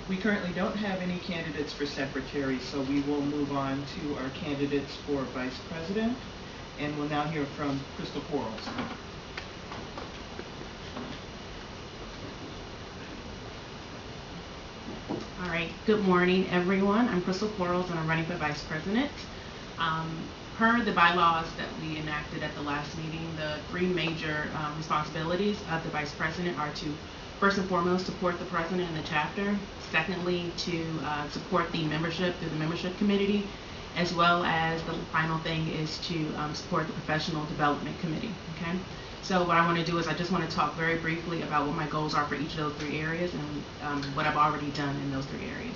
We currently don't have any candidates for secretary, so we will move on to our candidates for vice president, and we'll now hear from Crystal Quarles. All right, good morning, everyone. I'm Crystal Quarles, and I'm running for vice president. Per the bylaws that we enacted at the last meeting, the three major responsibilities of the vice president are to, first and foremost, support the president and the chapter. Secondly, to support the membership through the membership committee, as well as the final thing is to support the professional development committee. Okay. So what I want to do is I just want to talk very briefly about what my goals are for each of those three areas and what I've already done in those three areas.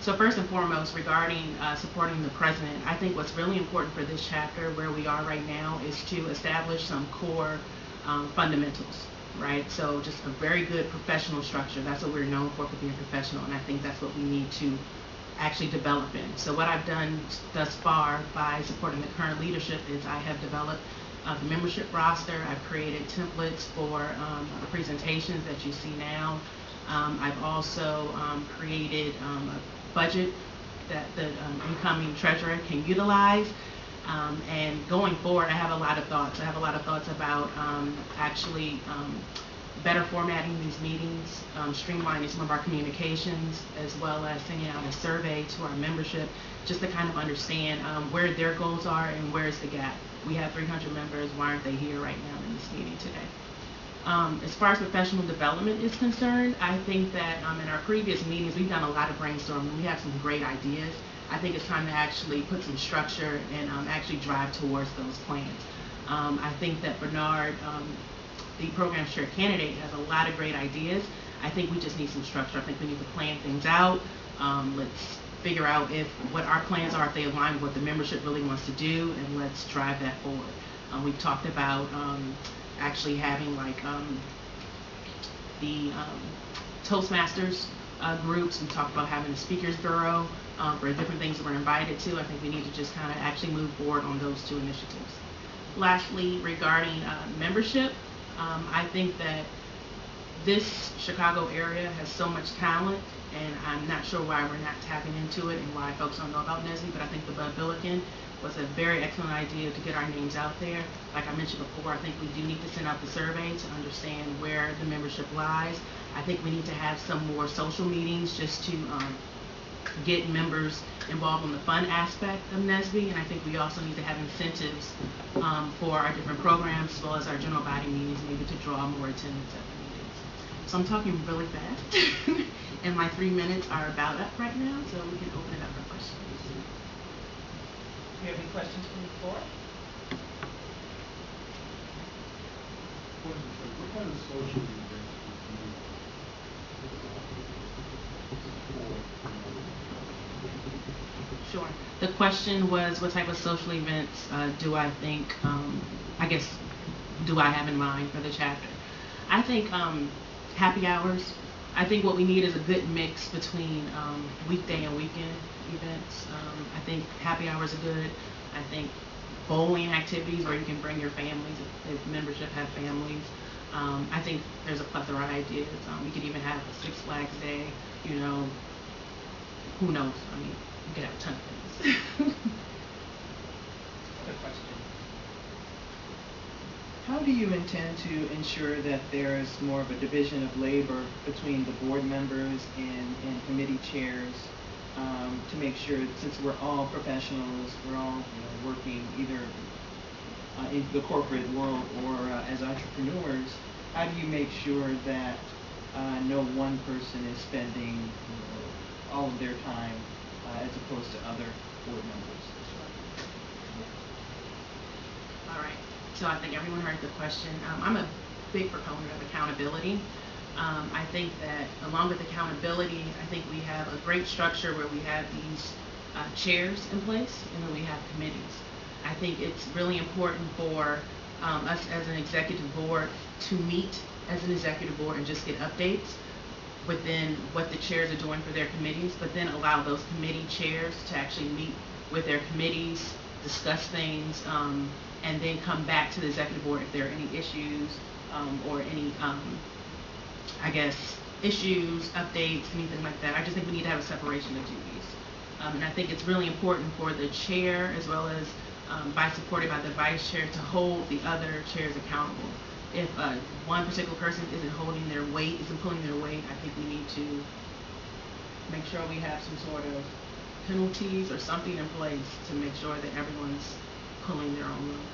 So first and foremost, regarding supporting the president, I think what's really important for this chapter, where we are right now, is to establish some core fundamentals, right? So just a very good professional structure. That's what we're known for being professional, and I think that's what we need to actually develop in. So what I've done thus far by supporting the current leadership is I have developed the membership roster. I've created templates for the presentations that you see now. I've also created a budget that the incoming treasurer can utilize. And going forward, I have a lot of thoughts. I have a lot of thoughts about actually better formatting these meetings, streamlining some of our communications, as well as sending out a survey to our membership just to kind of understand where their goals are and where's the gap. We have 300 members. Why aren't they here right now in this meeting today? As far as professional development is concerned, I think that in our previous meetings, we've done a lot of brainstorming. We have some great ideas. I think it's time to actually put some structure and actually drive towards those plans. I think that Bernard, the program chair candidate, has a lot of great ideas. I think we just need some structure. I think we need to plan things out. Let's figure out what our plans are, if they align with what the membership really wants to do, and let's drive that forward. We've talked about actually having like the Toastmasters groups. We talked about having a speakers bureau for different things that we're invited to. I think we need to just kind of actually move forward on those two initiatives. Lastly, regarding membership, I think that this Chicago area has so much talent, and I'm not sure why we're not tapping into it and why folks don't know about NSBE, but I think the Bud Billiken was a very excellent idea to get our names out there. Like I mentioned before, I think we do need to send out the survey to understand where the membership lies. I think we need to have some more social meetings just to get members involved in the fun aspect of NSBE, and I think we also need to have incentives for our different programs as well as our general body meetings, maybe to draw more attendance at the meetings. So I'm talking really fast, and my 3 minutes are about up right now, so we can open it up for questions. Do you have any questions from the floor? What kind of social events Sure. The question was, what type of social events do I think, I guess, do I have in mind for the chapter? I think happy hours. I think what we need is a good mix between weekday and weekend events. I think happy hours are good. I think bowling activities where you can bring your families if membership have families. I think there's a plethora of ideas. We could even have a Six Flags Day, you know, who knows? I mean, you could have a ton of things. Other question. How do you intend to ensure that there is more of a division of labor between the board members and committee chairs to make sure, since we're all professionals, we're all working either in the corporate world or as entrepreneurs, how do you make sure that no one person is spending all of their time as opposed to other board members? All right. So I think everyone heard the question. I'm a big proponent of accountability. I think that along with accountability, I think we have a great structure where we have these chairs in place, and then we have committees. I think it's really important for us as an executive board to meet as an executive board and just get updates within what the chairs are doing for their committees, but then allow those committee chairs to actually meet with their committees, discuss things, and then come back to the executive board if there are any issues or any, I guess, issues, updates, anything like that. I just think we need to have a separation of duties. And I think it's really important for the chair, as well as supported by the vice chair, to hold the other chairs accountable. If one particular person isn't holding their weight, isn't pulling their weight, I think we need to make sure we have some sort of penalties or something in place to make sure that everyone's pulling their own weight.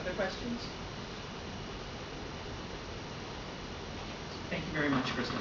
Other questions? Thank you very much, Krista.